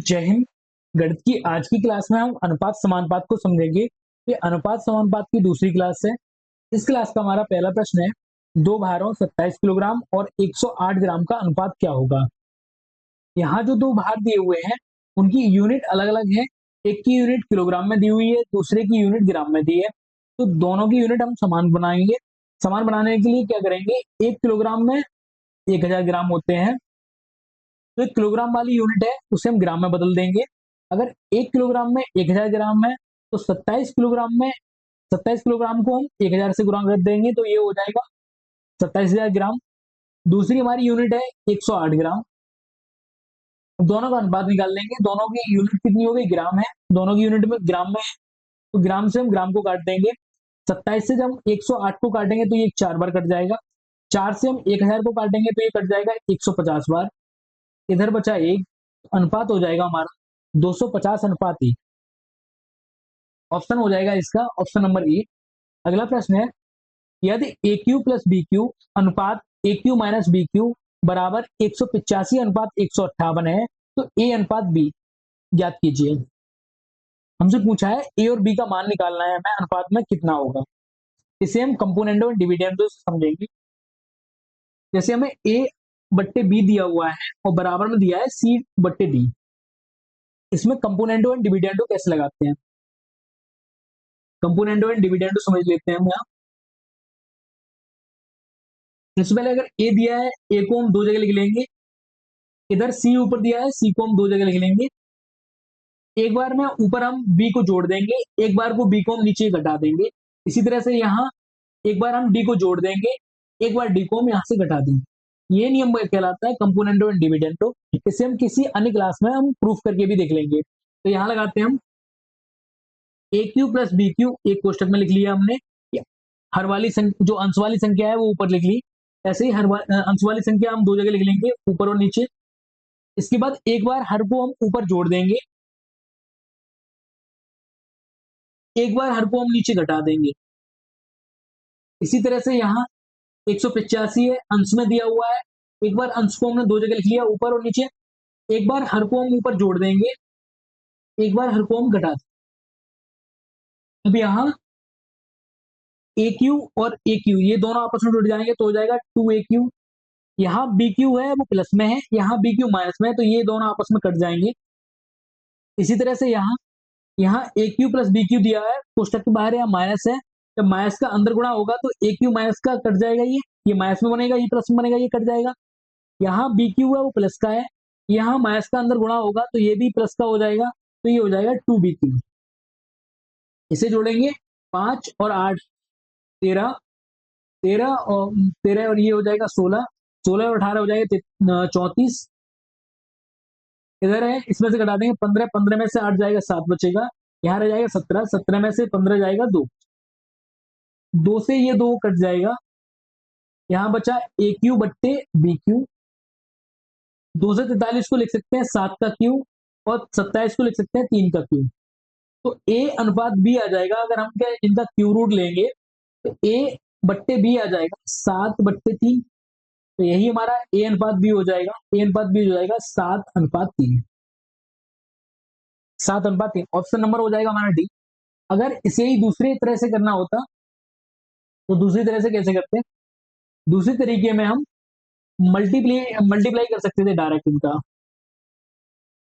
जय हिंद। गणित की आज की क्लास में हम अनुपात समानुपात को समझेंगे। ये अनुपात समानुपात की दूसरी क्लास है। इस क्लास का हमारा पहला प्रश्न है, दो भारों 27 किलोग्राम और 108 ग्राम का अनुपात क्या होगा। यहाँ जो दो भार दिए हुए हैं उनकी यूनिट अलग अलग है। एक की यूनिट किलोग्राम में दी हुई है, दूसरे की यूनिट ग्राम में दी है। तो दोनों की यूनिट हम समान बनाएंगे। समान बनाने के लिए क्या करेंगे, 1 किलोग्राम में 1000 ग्राम होते हैं, तो एक किलोग्राम वाली यूनिट है उसे हम ग्राम में बदल देंगे। अगर 1 किलोग्राम में 1000 ग्राम है तो 27 किलोग्राम को हम 1000 से गुणा कर देंगे तो ये हो जाएगा 27,000 ग्राम। दूसरी हमारी यूनिट है 108 ग्राम। दोनों का अनुपात निकाल लेंगे। दोनों की यूनिट कितनी हो गई, ग्राम है। दोनों की यूनिट में ग्राम में है, तो ग्राम से हम ग्राम को काट देंगे। 27 से जब हम 108 को काटेंगे तो ये 4 बार कट जाएगा। 4 से हम 1000 को काटेंगे तो ये कट जाएगा 150 बार। इधर बचा एक, अनुपात हो जाएगा हमारा 250 अनुपात 1। ऑप्शन हो जाएगा इसका ऑप्शन नंबर ए। अगला प्रश्न है, यदि ए क्यू प्लस बी क्यू अनुपात ए क्यू माइनस बी क्यू बराबर 185 अनुपात 158 है तो ए अनुपात बी ज्ञात कीजिए। हमसे पूछा है ए और बी का मान निकालना है हमें, अनुपात में कितना होगा। इसे हम कंपोनेंटों और डिविडेंडों से समझेंगे। जैसे हमें ए बट्टे बी दिया हुआ है और बराबर में दिया है सी बट्टे डी। इसमें कंपोनेंटों और डिविडेंडो कैसे लगाते हैं, कंपोनेंटो एंड डिविडेंडो समझ लेते हैं हम यहाँ। सबसे पहले अगर ए दिया है, ए को हम दो जगह लिख लेंगे। इधर सी ऊपर दिया है, सी को हम दो जगह लिख लेंगे। एक बार में ऊपर हम बी को जोड़ देंगे, एक बार को बी को हम नीचे घटा देंगे। इसी तरह से यहाँ एक बार हम डी को जोड़ देंगे, एक बार डी को हम यहाँ से घटा देंगे। ये नियम कहलाता है कंपोनेंटो एंड डिविडेंडो। इसे हम किसी अन्य क्लास में हम प्रूफ करके भी देख लेंगे। तो यहाँ लगाते हैं हम ए क्यू प्लस बी क्यू, एक कोष्टक में लिख लिया हमने। हर वाली जो अंश वाली संख्या है वो ऊपर लिख ली। ऐसे ही अंश वाली संख्या हम दो जगह लिख लेंगे, ऊपर और नीचे। इसके बाद एक बार हर को हम ऊपर जोड़ देंगे, एक बार हर को हम नीचे घटा देंगे। इसी तरह से यहाँ 185 है, अंश में दिया हुआ है। एक बार अंश को हमने दो जगह लिख लिया, ऊपर और नीचे। एक बार हर को हम ऊपर जोड़ देंगे, एक बार हर को हम घटा देंगे। अब यहाँ ए क्यू और ए क्यू ये दोनों आपस में जुड़ जाएंगे तो हो जाएगा 2 AQ। यहाँ बी क्यू है वो प्लस में है, यहाँ बी क्यू माइनस में है, तो ये दोनों आपस में कट जाएंगे। इसी तरह से यहाँ यहाँ ए क्यू प्लस बी क्यू दिया है, कोष्टक के बाहर यहाँ माइनस है। जब माइनस का अंदर गुणा होगा तो ए क्यू माइनस का कट जाएगा, ये माइनस में बनेगा, ये प्लस में बनेगा, ये कट जाएगा। यहाँ बी क्यू है वो प्लस का है, यहाँ माइनस का अंदर गुणा होगा तो ये भी प्लस का हो जाएगा, तो ये हो जाएगा 2 BQ। इसे जोड़ेंगे 5 और 8 13, 13 और ये हो जाएगा 16, 16 और 18 हो जाएगा 34। इधर है, इसमें से घटा देंगे 15, 15 में से 8 जाएगा 7 बचेगा। यहाँ रह जाएगा 17, 17 में से 15 जाएगा 2, 2 से ये 2 कट जाएगा। यहाँ बचा ए क्यू बट्टे बी क्यू। 2 से 43 को लिख सकते हैं 7 का क्यू, और 27 को लिख सकते हैं 3 का क्यू। तो ए अनुपात बी आ जाएगा। अगर हम क्या इनका क्यू रूट लेंगे तो ए बट्टे बी आ जाएगा 7/3। तो यही हमारा ए अनुपात बी हो जाएगा। ए अनुपात बी हो जाएगा 7/3। 7/3 ऑप्शन नंबर हो जाएगा हमारा डी। अगर इसे ही दूसरी तरह से करना होता तो दूसरी तरह से कैसे करते हैं, दूसरी तरीके में हम मल्टीप्लाई मल्टीप्लाई कर सकते थे डायरेक्ट। इनका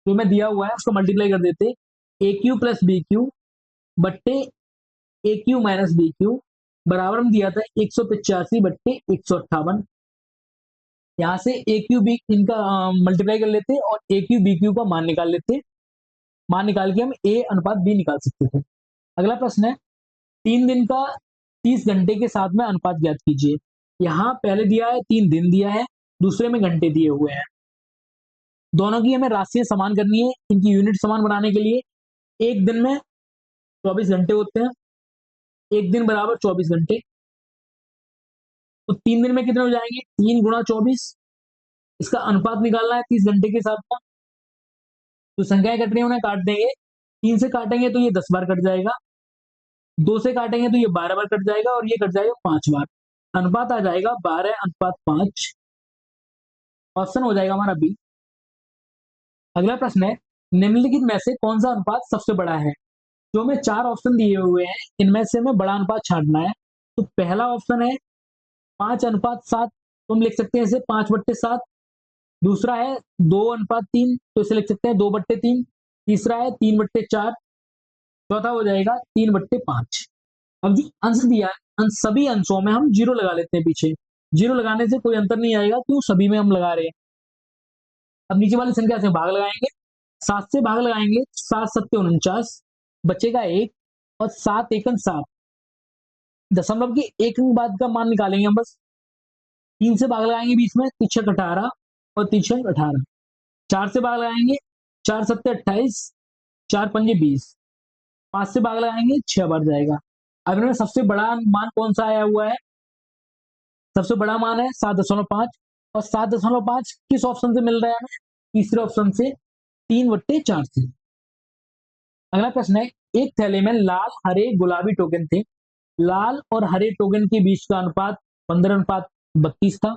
जो मैं दिया हुआ है उसको मल्टीप्लाई कर देते, ए क्यू प्लस बी क्यू बट्टे ए क्यू माइनस बी क्यू बराबर में दिया था 185/158। यहाँ से ए क्यू बी इनका मल्टीप्लाई कर लेते और ए क्यू बी क्यू का मान निकाल लेते। मान निकाल के हम ए अनुपात बी निकाल सकते थे। अगला प्रश्न है, 3 दिन का 30 घंटे के साथ में अनुपात ज्ञात कीजिए। यहाँ पहले दिया है 3 दिन दिया है, दूसरे में घंटे दिए हुए हैं। दोनों की हमें राशियां समान करनी है। इनकी यूनिट समान बनाने के लिए एक दिन में 24 घंटे होते हैं, एक दिन बराबर 24 घंटे। तो 3 दिन में कितने हो जाएंगे, 3 × 24। इसका अनुपात निकालना है 30 घंटे के साथ में। तो संख्याएं कट रही है उन्हें काट देंगे। 3 से काटेंगे तो ये 10 बार कट जाएगा, 2 से काटेंगे तो ये 12 बार कट जाएगा, और ये कट जाएगा 5 बार। अनुपात आ जाएगा 12/5। ऑप्शन हो जाएगा हमारा बी। अगला प्रश्न है, निम्नलिखित में से कौन सा अनुपात सबसे बड़ा है? जो हमें 4 ऑप्शन दिए हुए हैं, इनमें से हमें बड़ा अनुपात छाँटना है। तो पहला ऑप्शन है 5:7, तो हम लिख सकते हैं इसे 5/7। दूसरा है 2:3, तो इसे लिख सकते हैं 2/3। तीसरा है 3/4। चौथा हो जाएगा 3/5। अब जो अंश दिया है, अंश सभी अंशों में हम 0 लगा लेते हैं पीछे। 0 लगाने से कोई अंतर नहीं आएगा, क्यों सभी में हम लगा रहे हैं। अब नीचे वाली संख्या से भाग लगाएंगे। 7 से भाग लगाएंगे, 7×7 = 49, बचेगा 1, और 7 एकम 7। दशमलव के एक अंक बाद का मान निकालेंगे हम बस। 3 से भाग लगाएंगे बीच में, 3×6 = 18, और 3×6 = 18। 4 से भाग लगाएंगे, 4×7 = 28, 4×5 = 20। 5 से भाग लगाएंगे, 6 बार जाएगा। अब इनमें सबसे बड़ा मान कौन सा आया हुआ है? सबसे बड़ा मान है 7.5, और 7.5 किस ऑप्शन से मिल रहा है हमें? तीसरे ऑप्शन से, 3/4 से। अगला प्रश्न है, एक थैले में लाल, हरे, गुलाबी टोकन थे। लाल और हरे टोकन के बीच का अनुपात 15:32 था,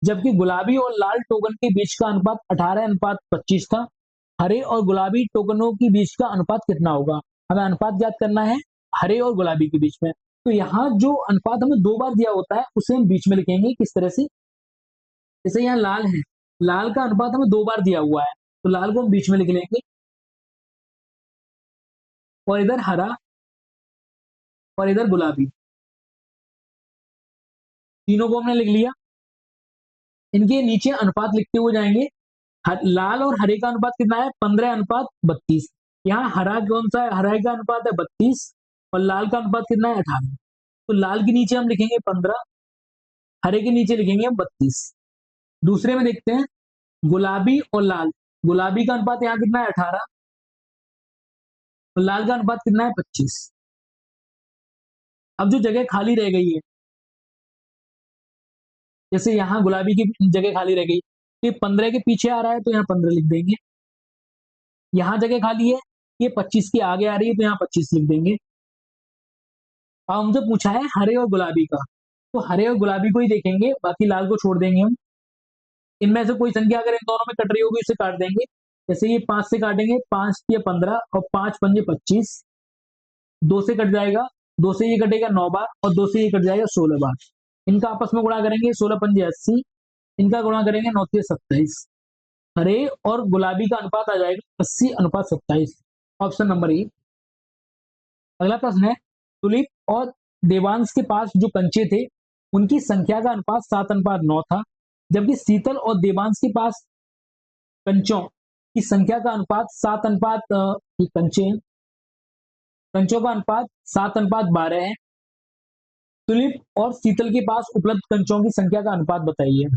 जबकि गुलाबी और लाल टोकन के बीच का अनुपात 18:25 था। हरे और गुलाबी टोकनों के बीच का अनुपात कितना होगा? हमें अनुपात ज्ञात करना है हरे और गुलाबी के बीच में। तो यहाँ जो अनुपात हमें 2 बार दिया होता है, उसे हम बीच में लिखेंगे किस तरह से? जैसे यहाँ लाल है, लाल का अनुपात हमें 2 बार दिया हुआ है, तो लाल को हम बीच में लिख लेंगे, और इधर हरा, और इधर गुलाबी। तीनों को हमने लिख लिया। इनके नीचे अनुपात लिखते हुए जाएंगे। लाल और हरे का अनुपात कितना है? 15:32। यहाँ हरा कौन सा है? हरा का अनुपात है 32, और लाल का अनुपात कितना है? 18। तो लाल के नीचे हम लिखेंगे 15, हरे के नीचे लिखेंगे हम 32। दूसरे में देखते हैं गुलाबी और लाल। गुलाबी का अनुपात यहाँ कितना है? 18, और लाल का अनुपात कितना है? 25। अब जो जगह खाली रह गई है, जैसे यहाँ गुलाबी की जगह खाली रह गई, ये 15 के पीछे आ रहा है, तो यहाँ 15 लिख देंगे। यहाँ जगह खाली है, ये 25 के आगे आ रही है, तो यहाँ 25 लिख देंगे। अब हमसे पूछा है हरे और गुलाबी का, तो हरे और गुलाबी को ही देखेंगे, बाकी लाल को छोड़ देंगे हम। इनमें से कोई संख्या अगर इन दोनों में कट रही होगी, इसे काट देंगे। जैसे ये 5 से काटेंगे, 5×3 = 15, और 5×5 = 25। 2 से कट जाएगा, 2 से ये कटेगा 9 बार, और 2 से ये कट जाएगा 16 बार। इनका आपस में गुणा करेंगे, 16×5 = 80। इनका गुणा करेंगे, 9×3 = 27। हरे और गुलाबी का अनुपात आ जाएगा 80:27। Option number A. अगला प्रश्न है, तुलिप और देवांश के पास जो कंचे थे, उनकी संख्या का अनुपात 7:9 था, जबकि शीतल और देवांश के पास कंचों की संख्या का अनुपात 7 अनुपात ये कंचे, कंचों का अनुपात 7:12 है। तुलिप और शीतल के पास उपलब्ध कंचों की संख्या का अनुपात बताइए।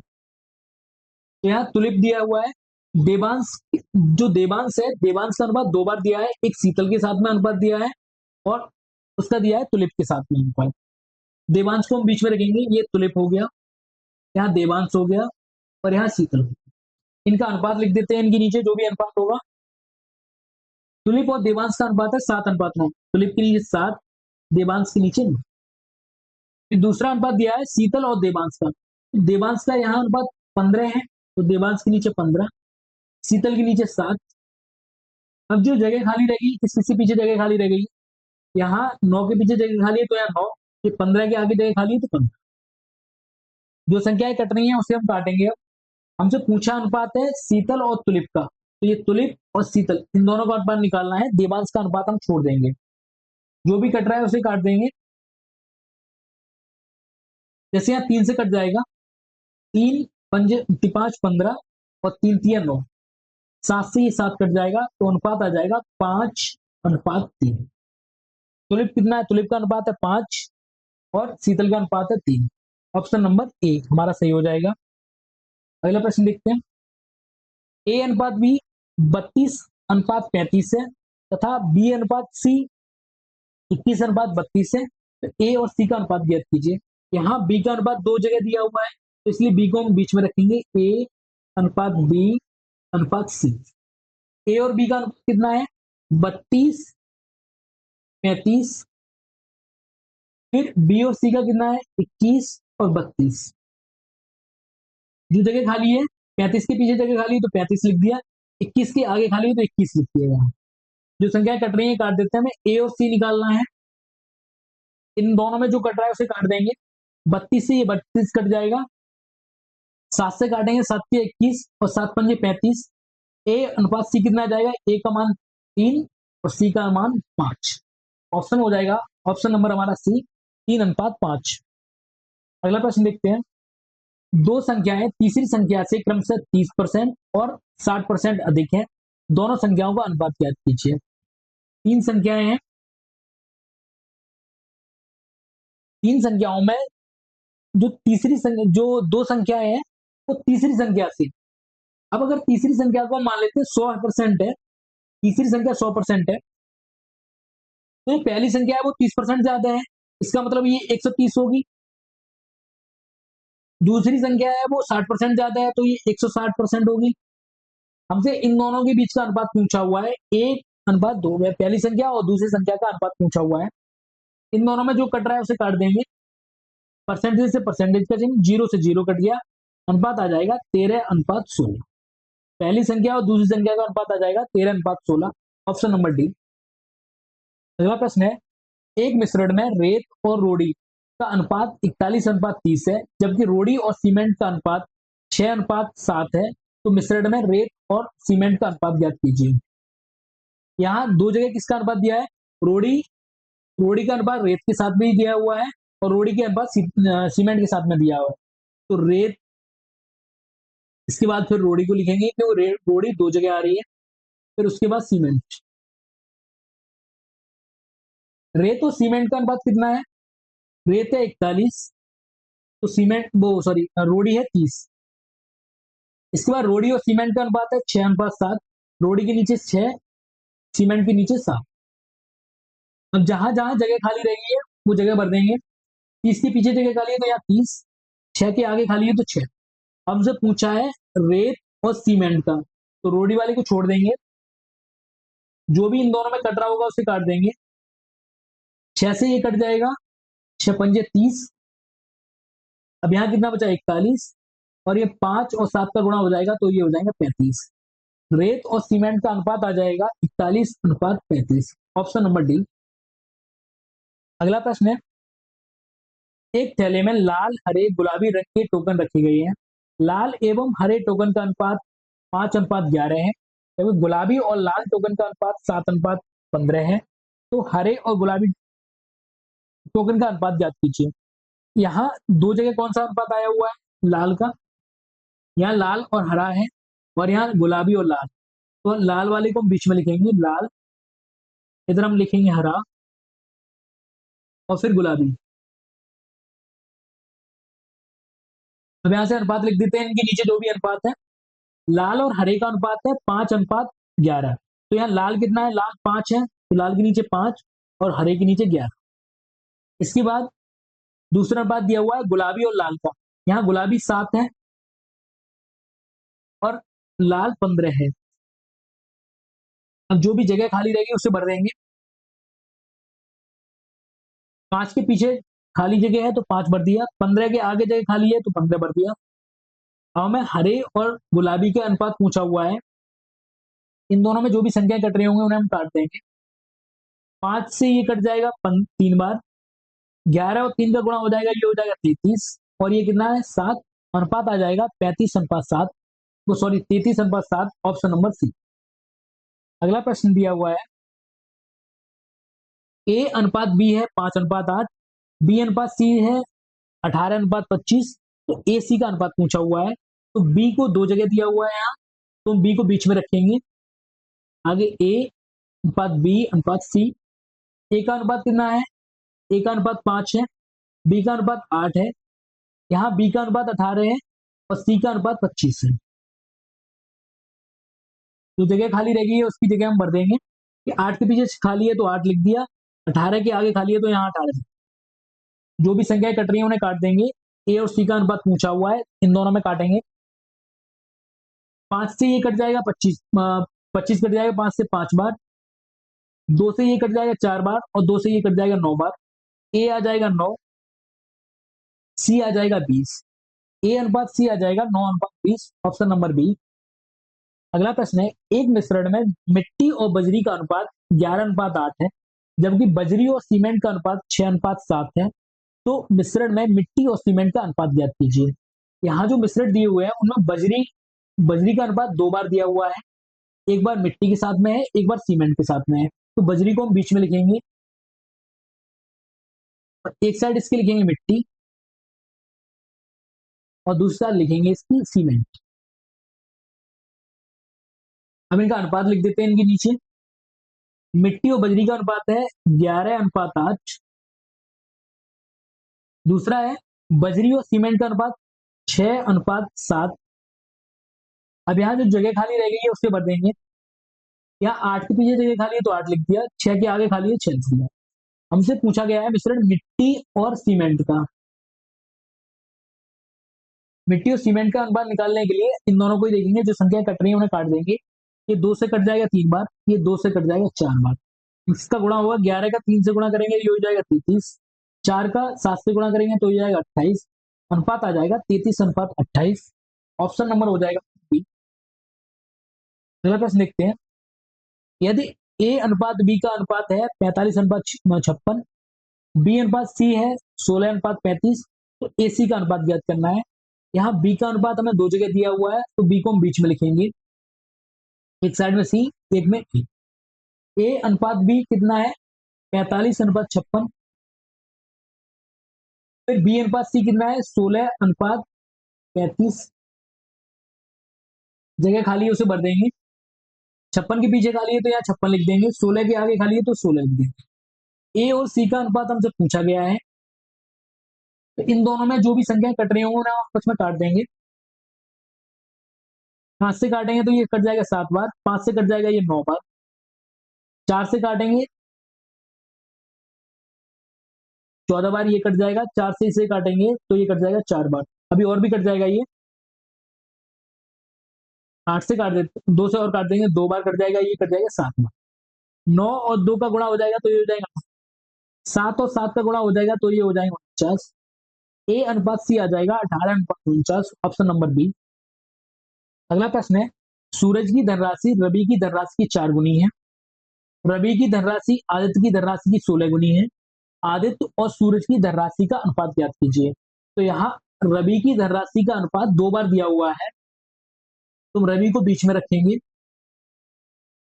तो यहाँ तुलिप दिया हुआ है, देवांश, जो देवांश है, देवांश का अनुपात 2 बार दिया है, एक शीतल के साथ में अनुपात दिया है, और उसका दिया है तुलिप के साथ में अनुपात। देवांश को हम बीच में रखेंगे, ये तुलिप हो गया, यहाँ देवांश हो गया, और यहाँ शीतल हो गया। इनका अनुपात लिख देते हैं, इनके नीचे जो भी अनुपात होगा। तुलिप और देवांश का अनुपात है 7:9। तुलिप के नीचे 7, देवांश के नीचे 9। फिर दूसरा अनुपात दिया है शीतल और देवांश का। देवांश का यहाँ अनुपात 15 है, तो देवांश के नीचे 15, शीतल के नीचे 7। अब जो जगह खाली रहेगी, किस किसके पीछे जगह खाली रह गई? यहाँ 9 के पीछे जगह खाली है, तो यहाँ 9। ये 15 के आगे जगह खाली है, तो 15। जो संख्याएं कट रही है, उसे हम काटेंगे। अब हमसे पूछा अनुपात है शीतल और तुलिप का, तो ये तुलिप और शीतल, इन दोनों का अनुपात निकालना है। देवांश का अनुपात हम छोड़ देंगे, जो भी कट रहा है उसे काट देंगे। जैसे यहाँ 3 से कट जाएगा, 3×5 = 15, और 3×3 = 9। 7 से ये 7 कट जाएगा, तो अनुपात आ जाएगा 5:3। तुलिप कितना है? तुलिप का अनुपात है 5, और शीतल का अनुपात है 3। ऑप्शन नंबर ए हमारा सही हो जाएगा। अगला प्रश्न देखते हैं, A/B 32:35 है, तथा B/C 21:32 है, तो ए और सी का अनुपात ज्ञात कीजिए। यहाँ बी का अनुपात 2 जगह दिया हुआ है, तो इसलिए बी को हम बीच में रखेंगे, A/B/C। ए और बी का अनुपात कितना है? 32:35। फिर बी और सी का कितना है? 21 और 32। जो जगह खाली है, 35 के पीछे जगह खाली है, तो 35 लिख दिया। 21 के आगे खाली है तो 21 लिखिएगा। जो संख्याएं कट रही है काट देते हैं, हमें ए और सी निकालना है। इन दोनों में जो कट रहा है उसे काट देंगे। 32 से ये 32 कट जाएगा। 7 से काटेंगे, 7 के 21 और 7 पंजे 35। ए अनुपात सी कितना आ जाएगा, ए का मान 3 और सी का मान 5। ऑप्शन हो जाएगा ऑप्शन नंबर हमारा सी, 3:5। अगला प्रश्न देखते हैं। दो संख्याएं तीसरी संख्या से क्रमशः 30% और 60% अधिक है, दोनों संख्याओं का अनुपात ज्ञात कीजिए। तीन संख्याएं हैं, तीन संख्याओं में जो दो संख्याएं हैं वो तीसरी संख्या से, अब अगर तीसरी संख्या को मान लेते हैं 100% है, तीसरी संख्या 100% है, तो ये पहली संख्या है वो 30% ज्यादा है, इसका मतलब ये 130 होगी। दूसरी संख्या है वो 60% ज्यादा है, तो ये 160% होगी। हमसे इन दोनों के बीच का अनुपात पूछा हुआ है, 1:2 है, पहली संख्या और दूसरी संख्या का अनुपात पूछा हुआ है। इन दोनों में जो कट रहा है उसे काट देंगे। परसेंटेज से परसेंटेज कटेंगे, 0 से 0 कट गया, अनुपात आ जाएगा 13:16। पहली संख्या और दूसरी संख्या का अनुपात आ जाएगा 13:16। Option number D. अगला प्रश्न है, एक मिश्रण में रेत और रोड़ी का अनुपात 41:30 है, जबकि रोड़ी और सीमेंट का अनुपात 6:7 है, तो मिश्रण में रेत और सीमेंट का अनुपात ज्ञात कीजिए। यहाँ दो जगह किसका अनुपात दिया है, रोड़ी रोड़ी का अनुपात रेत के साथ भी दिया हुआ है और रोड़ी के अनुपात सीमेंट के साथ में दिया हुआ है। तो रेत, इसके बाद फिर रोड़ी को लिखेंगे क्योंकि रोड़ी दो जगह आ रही है, फिर उसके बाद सीमेंट। रेत और सीमेंट का अनुपात कितना है, रेत है 41, तो सीमेंट वो सॉरी रोड़ी है 30। इसके बाद रोड़ी और सीमेंट का अनुपात है 6:7, रोड़ी के नीचे 6, सीमेंट के नीचे 7। अब जहां जहां जगह खाली रहेगी है वो जगह भर देंगे। 30 के पीछे जगह खाली है तो यहाँ 30, 6 के आगे खाली है तो 6। हमसे पूछा है रेत और सीमेंट का, तो रोड़ी वाले को छोड़ देंगे, जो भी इन दोनों में कट रहा होगा उसे काट देंगे। 6 से ये कट जाएगा, 6 पंजे 30। अब यहाँ कितना बचा, 41, और ये 5 और 7 का गुणा हो जाएगा तो ये हो जाएगा 35। रेत और सीमेंट का अनुपात आ जाएगा 41:35। Option number D. अगला प्रश्न है, एक थैले में लाल हरे गुलाबी रंग के टोकन रखे गए हैं। लाल एवं हरे टोकन का अनुपात 5:11 है, जबकि गुलाबी और लाल टोकन का अनुपात 7:15 है, तो हरे और गुलाबी टोकन का अनुपात ज्ञात कीजिए। यहाँ दो जगह कौन सा अनुपात आया हुआ है, लाल का, यहाँ लाल और हरा है और यहाँ गुलाबी और लाल, तो लाल वाले को हम बीच में लिखेंगे लाल, इधर हम लिखेंगे हरा और फिर गुलाबी। अब यहाँ से अनुपात लिख देते हैं, इनके नीचे जो भी अनुपात है, लाल और हरे का अनुपात है 5:11। तो यहाँ लाल कितना है, लाल 5 है, तो लाल के नीचे 5 और हरे के नीचे 11। इसके बाद दूसरा अनुपात दिया हुआ है गुलाबी और लाल का, यहाँ गुलाबी 7 है और लाल 15 है। अब जो भी जगह खाली रहेगी उसे भर देंगे। 5 के पीछे खाली जगह है तो 5 भर दिया, 15 के आगे जगह खाली है तो 15 भर दिया। अब हमें हरे और गुलाबी के अनुपात पूछा हुआ है, इन दोनों में जो भी संख्या कट रहे होंगे उन्हें हम काट देंगे। 5 से ये कट जाएगा 3 बार, 11 और 3 का गुणा हो जाएगा, ये हो जाएगा 33, और ये कितना है 7, अनुपात आ जाएगा 35:7, वो सॉरी 33:7। Option number C. अगला प्रश्न दिया हुआ है, ए अनुपात बी है 5:8, बी अनुपात सी है 18:25, तो ए सी का अनुपात पूछा हुआ है। तो बी को दो जगह दिया हुआ है यहाँ, तो बी को बीच में रखेंगे, आगे ए अनुपात बी अनुपात सी। ए का अनुपात कितना है, ए का अनुपात 5 है, बी का अनुपात 8 है, यहाँ बी का अनुपात 18 है और सी का अनुपात 25 है। जो जगह खाली रहेगी उसकी जगह हम भर देंगे कि 8 के पीछे खाली है तो 8 लिख दिया, 18 के आगे खाली है तो यहाँ 18। जो भी संख्याएं कट रही है उन्हें काट देंगे। ए और सी का अनुपात पूछा हुआ है, इन दोनों में काटेंगे। 5 से ये कट जाएगा 25, 25 कट जाएगा 5 से 5 बार, 2 से ये कट जाएगा 4 बार और 2 से ये कट जाएगा 9 बार। ए आ जाएगा 9, सी आ जाएगा 20। ए अनुपात सी आ जाएगा 9:20। Option number B. अगला प्रश्न है, एक मिश्रण में मिट्टी और बजरी का अनुपात 11:8 है, जबकि बजरी और सीमेंट का अनुपात 6:7 है। तो मिश्रण में मिट्टी और सीमेंट का अनुपात ज्ञात कीजिए। यहाँ जो मिश्रण दिए हुए हैं उनमें बजरी बजरी का अनुपात 2 बार दिया हुआ है, एक बार मिट्टी के साथ में है, एक बार सीमेंट के साथ में है। तो बजरी को हम बीच में लिखेंगे और एक साइड इसकी लिखेंगे मिट्टी और दूसरी साइड लिखेंगे इसकी सीमेंट। हम इनका अनुपात लिख देते हैं इनके नीचे। मिट्टी और बजरी का अनुपात है 11:8। दूसरा है बजरी और सीमेंट का अनुपात 6:7। अब यहाँ जो जगह खाली रह गई है उससे भर देंगे। यहाँ 8 के पीछे जगह खाली है तो 8 लिख दिया, 6 के आगे खाली है 6 लिख दिया। हमसे पूछा गया है मिश्रण मिट्टी और सीमेंट का। मिट्टी और सीमेंट का अनुपात निकालने के लिए इन दोनों को ही देखेंगे, जो संख्या कट रही है उन्हें काट देंगे। ये 2 से कट जाएगा 3 बार, ये 2 से कट जाएगा 4 बार। इसका गुणा होगा 11 का 3 से गुणा करेंगे ये हो जाएगा 33। 4 का 7 से गुणा करेंगे तो हो जाएगा 28। अनुपात आ जाएगा 33:28। ऑप्शन नंबर हो जाएगा बी। अगला प्रश्न देखते हैं, यदि ए अनुपात बी का अनुपात है 45:56, बी अनुपात सी है 16:35, तो ए सी का अनुपात ज्ञात करना है। यहाँ बी का अनुपात हमें दो जगह दिया हुआ है तो बी को हम बीच में लिखेंगे, एक साइड में सी एक में ए। ए अनुपात बी कितना है 45:56, फिर बी अनुपात सी कितना है 16:35। जगह खाली है उसे भर देंगे। 56 के पीछे खाली है तो यहाँ 56 लिख देंगे, 16 के आगे खाली है तो 16 लिख देंगे। ए और सी का अनुपात हमसे पूछा गया है, तो इन दोनों में जो भी संख्या कट रही होंगी ना आपस में काट देंगे। 5 से काटेंगे तो ये कट जाएगा 7 बार, 5 से कट जाएगा ये 9 बार, 4 से काटेंगे 14 बार, ये कट जाएगा। 4 से इसे काटेंगे तो ये कट जाएगा 4 बार, अभी और भी कट जाएगा ये। 8 से काट देते 2 से और काट देंगे, 2 बार कट जाएगा, ये कट जाएगा 7 बार। 9 और 2 का गुणा हो जाएगा तो ये हो जाएगा 7 और 7 का गुणा हो जाएगा तो ये हो जाएगा 49। ए अनुपात सी आ जाएगा 18:49, ऑप्शन नंबर बी। अगला प्रश्न है, सूरज की धनराशि रवि की धनराशि की 4 गुनी है, रवि की धनराशि आदित्य की धनराशि की 16 गुनी है। आदित्य और सूरज की धनराशि का अनुपात ज्ञात कीजिए। तो यहाँ रवि की धनराशि का अनुपात 2 बार दिया हुआ है, तुम रवि को बीच में रखेंगे,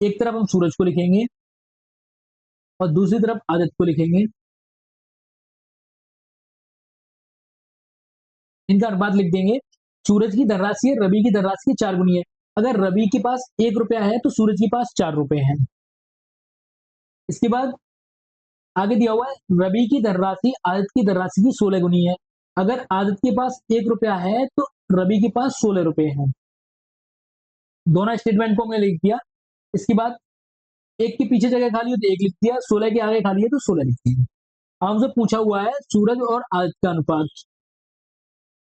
एक तरफ हम सूरज को लिखेंगे और दूसरी तरफ आदित्य को लिखेंगे। इनका अनुपात लिख देंगे। सूरज की धनराशि है रवि की धनराशि की 4 गुनी है। अगर रवि के पास 1 रुपया है तो सूरज के पास 4 रुपए हैं। इसके बाद आगे दिया हुआ है रवि की धनराशि आदित्य की धनराशि की 16 गुनी है। अगर आदित्य के पास 1 रुपया है तो रवि के पास 16 रुपए हैं। दोनों स्टेटमेंट को हमने लिख दिया। इसके बाद एक के पीछे जगह खाली है तो एक लिख दिया, 16 के आगे खाली है तो 16 लिख दिया। हमसे पूछा हुआ है सूरज और आदित्य का अनुपात,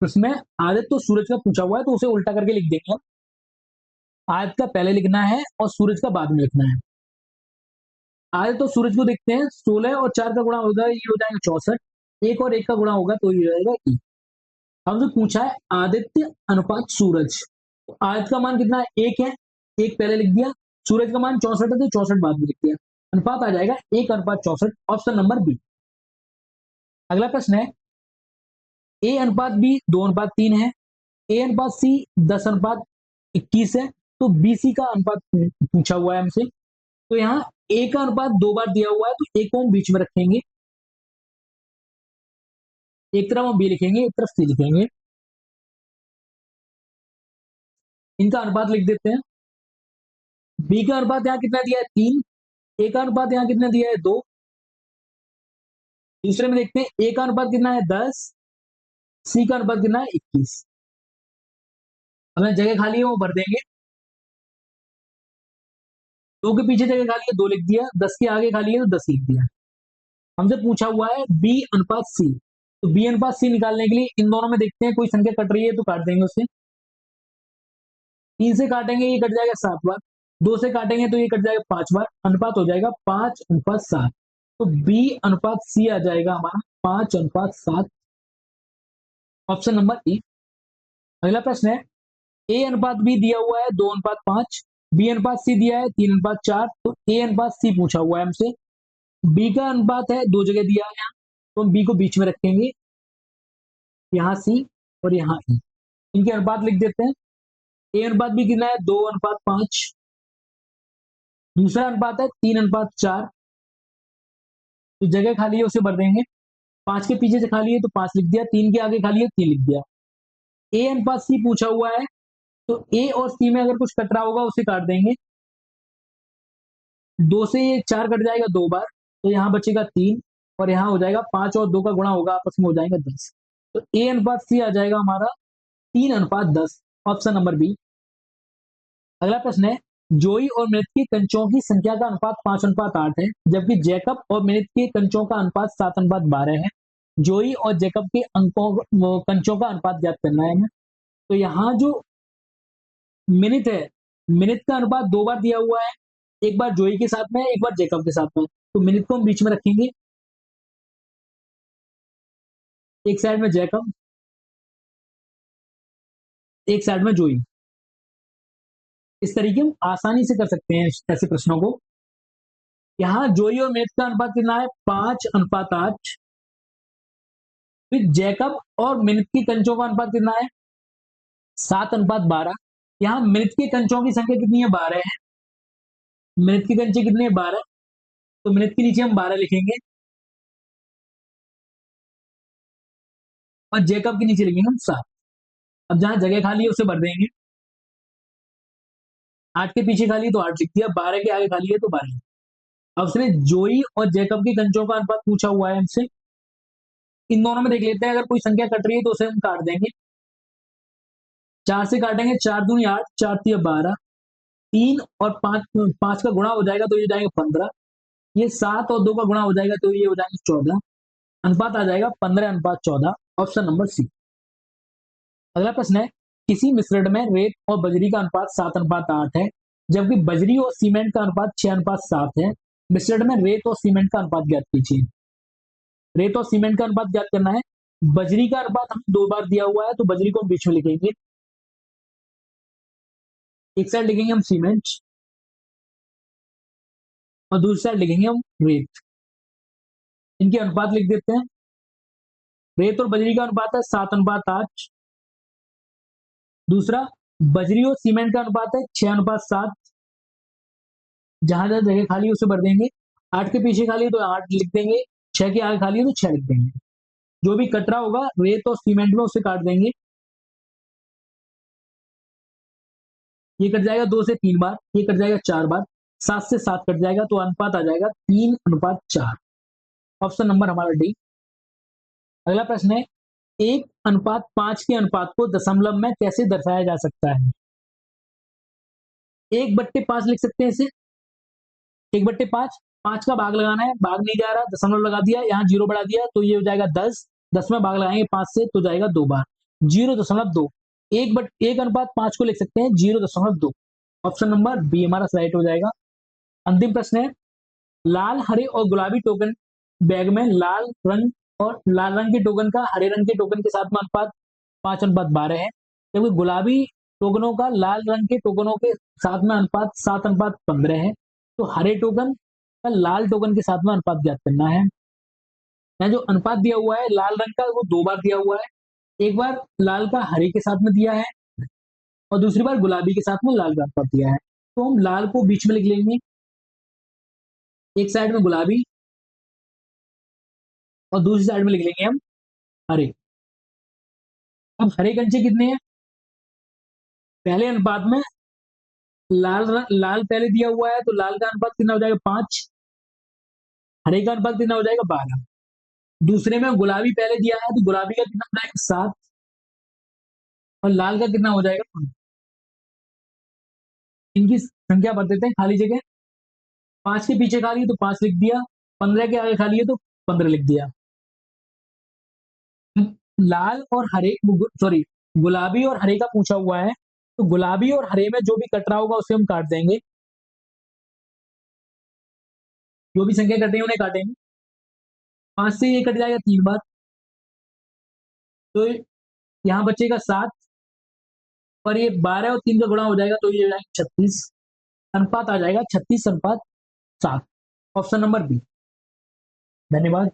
उसमें आदित्य तो सूरज का पूछा हुआ है तो उसे उल्टा करके लिख देंगे। आदित्य का पहले लिखना है और सूरज का बाद में लिखना है। आदित्य तो सूरज को देखते हैं, 16 और 4 का गुणा होगा ये हो जाएगा 64, एक और एक का गुणा होगा तो ये हो जाएगा 1। हमसे पूछा है आदित्य अनुपात सूरज, तो आदित्य का मान कितना है 1 है, 1 पहले लिख दिया। सूरज का मान 64 है तो 64 बाद में लिख दिया। अनुपात आ जाएगा 1:64, ऑप्शन नंबर बी। अगला प्रश्न है, ए अनुपात बी 2:3 है, ए अनुपात सी 10:21 है, तो बी सी का अनुपात पूछा हुआ है हमसे। तो यहाँ ए का अनुपात 2 बार दिया हुआ है तो ए को हम बीच में रखेंगे, एक तरफ हम बी लिखेंगे एक तरफ सी लिखेंगे। इनका अनुपात लिख देते हैं। बी का अनुपात यहाँ कितना दिया है 3, ए का अनुपात यहाँ कितना दिया है 2। दूसरे में देखते हैं ए का अनुपात कितना है 10, सी का अनुपात कितना है 21। हमें जगह खाली है वो भर देंगे। 2 के पीछे जगह खाली है 2 लिख दिया, 10 के आगे खाली है तो 10 लिख दिया। हमसे पूछा हुआ है बी अनुपात सी, तो बी अनुपात सी निकालने के लिए इन दोनों में देखते हैं कोई संख्या कट रही है तो काट देंगे उसे। 3 से काटेंगे ये कट जाएगा 7 बार, 2 से काटेंगे तो ये कट जाएगा 5 बार, अनुपात हो जाएगा 5:7। तो बी अनुपात सी आ जाएगा हमारा 5:7, ऑप्शन नंबर ई। अगला प्रश्न है, ए अनुपात बी दिया हुआ है 2:5, बी अनुपात सी दिया है 3:4, तो ए अनुपात सी पूछा हुआ है हमसे। बी का अनुपात है दो जगह दिया है यहाँ, तो हम बी को बीच में रखेंगे, यहाँ सी और यहाँ ई। इनके अनुपात लिख देते हैं। ए अनुपात बी कितना है 2:5, दूसरा अनुपात है 3:4, तो जगह खाली है उसे भर देंगे। 5 के पीछे से खाली है तो 5 लिख दिया, 3 के आगे खाली है 3 लिख दिया। ए अनुपात सी पूछा हुआ है, तो ए और सी में अगर कुछ कट रहा होगा उसे काट देंगे। 2 से ये 4 कट जाएगा 2 बार, तो यहाँ बचेगा 3, और यहाँ हो जाएगा 5 और 2 का गुणा होगा, आपस में हो जाएगा 10। तो ए अनुपात सी आ जाएगा हमारा 3:10, ऑप्शन नंबर बी। अगला प्रश्न है, जोई और मृत के कंचों की संख्या का अनुपात 5:8 है, जबकि जैकब और मृत के कंचों का अनुपात 7:12 है। जोई और जैकब के कंचों का अनुपात ज्ञात करना है हमें। तो यहाँ जो मिनिट है, मिनिट का अनुपात 2 बार दिया हुआ है, एक बार जोई के साथ में, एक बार जैकब के साथ में, तो मिनिट को हम बीच में रखेंगे, एक साइड में जैकब, एक साइड में जोई। इस तरीके हम आसानी से कर सकते हैं ऐसे प्रश्नों को। यहाँ जोई और मिनिट का अनुपात कितना है 5:8। फिर जैकब और मिनिट की कंचों का अनुपात कितना है 7:12। यहाँ मिनिट के कंचों की संख्या कितनी है 12 है, मिनिट की कंचे कितनी है 12, तो मिनिट के नीचे हम 12 लिखेंगे, और जैकब के नीचे लिखेंगे हम 7। अब जहां जगह खाली है उसे भर देंगे। 8 के पीछे खाली है तो 8 लिख दिया, 12 के आगे खाली है तो 12। अब उसने जोई और जैकब के कंचों का अनुपात पूछा हुआ है हमसे। इन दोनों में देख लेते हैं, अगर कोई संख्या कट रही है तो उसे हम काट देंगे। 4 से काटेंगे, 4 दूनी 8, 4 तिया 12, 3 और 5, 5 का गुणा हो जाएगा तो ये हो जाएगा 15, ये 7 और 2 का गुणा हो जाएगा तो ये हो जाएगा 14। अनुपात आ जाएगा 15:14, ऑप्शन नंबर सी। अगला प्रश्न है, किसी मिश्रण में रेत और बजरी का अनुपात 7:8 है, जबकि बजरी और सीमेंट का अनुपात 6:7 है। मिश्रण में रेत और सीमेंट का अनुपात ज्ञात कीजिए। रेत और सीमेंट का अनुपात ज्ञात करना है। बजरी का अनुपात हमें 2 बार दिया हुआ है, तो बजरी को हम बीच में लिखेंगे, एक साइड लिखेंगे हम सीमेंट और दूसरी साइड लिखेंगे हम रेत। इनके अनुपात लिख देते हैं। रेत और बजरी का अनुपात है 7:8। दूसरा, बजरी और सीमेंट का अनुपात है 6:7। जहां जहां जगह खाली है उसे भर देंगे। 8 के पीछे खाली है तो 8 लिख देंगे, 6 के आगे खाली है तो 6 लिख देंगे। जो भी कट रहा होगा रेत और सीमेंट में उसे काट देंगे। ये कट जाएगा 2 से 3 बार, ये कट जाएगा 4 बार, 7 से 7 कट जाएगा, तो अनुपात आ जाएगा 3:4, ऑप्शन नंबर हमारा डी। अगला प्रश्न है, 1:5 के अनुपात को दशमलव में कैसे दर्शाया जा सकता है। 1/5 लिख सकते हैं इसे। 1/5, 5 का भाग लगाना है, भाग नहीं जा रहा, दशमलव लगा दिया, यहाँ 0 बढ़ा दिया तो ये हो जाएगा 10, 10 में भाग लगाएंगे 5 से तो जाएगा 2 बार, 0.2। 1/5 को लिख सकते हैं 0.2, ऑप्शन नंबर बी हमारा राइट हो जाएगा। अंतिम प्रश्न है, लाल, हरे और गुलाबी टोकन बैग में लाल रंग के टोकन का हरे रंग के टोकन के साथ में अनुपात 5:12 है, जबकि गुलाबी टोकनों का लाल रंग के टोकनों के साथ में अनुपात 7:15 है। तो हरे टोकन का लाल टोकन के साथ में अनुपात ज्ञात करना है। यहाँ जो अनुपात दिया हुआ है लाल रंग का वो 2 बार दिया हुआ है, एक बार लाल का हरे के साथ में दिया है और दूसरी बार गुलाबी के साथ में लाल का अनुपात दिया है। तो हम लाल को बीच में लिख लेंगे, एक साइड में गुलाबी और दूसरी साइड में लिख लेंगे हम हरे। अब हरे कंचे कितने हैं, पहले अनुपात में लाल पहले दिया हुआ है तो लाल का अनुपात कितना हो जाएगा 5, हरे का अनुपात कितना हो जाएगा 12। दूसरे में गुलाबी पहले दिया है तो गुलाबी का कितना हो जाएगा 7 और लाल का कितना हो जाएगा 5। इनकी संख्या भर देते हैं, खाली जगह 5 के पीछे खाली है तो 5 लिख दिया, 15 के आगे खाली है तो 15 लिख दिया। लाल और हरे, सॉरी, गुलाबी और हरे का पूछा हुआ है, तो गुलाबी और हरे में जो भी कट रहा होगा उसे हम काट देंगे, जो भी संख्या कटे उन्हें काटेंगे। 5 से ये कट जाएगा 3 बार, तो यहाँ बचेगा 7 और ये 12 और 3 का गुणा हो जाएगा तो ये हो जाएगा 36, अनुपात आ जाएगा 36:7। Option number B. धन्यवाद।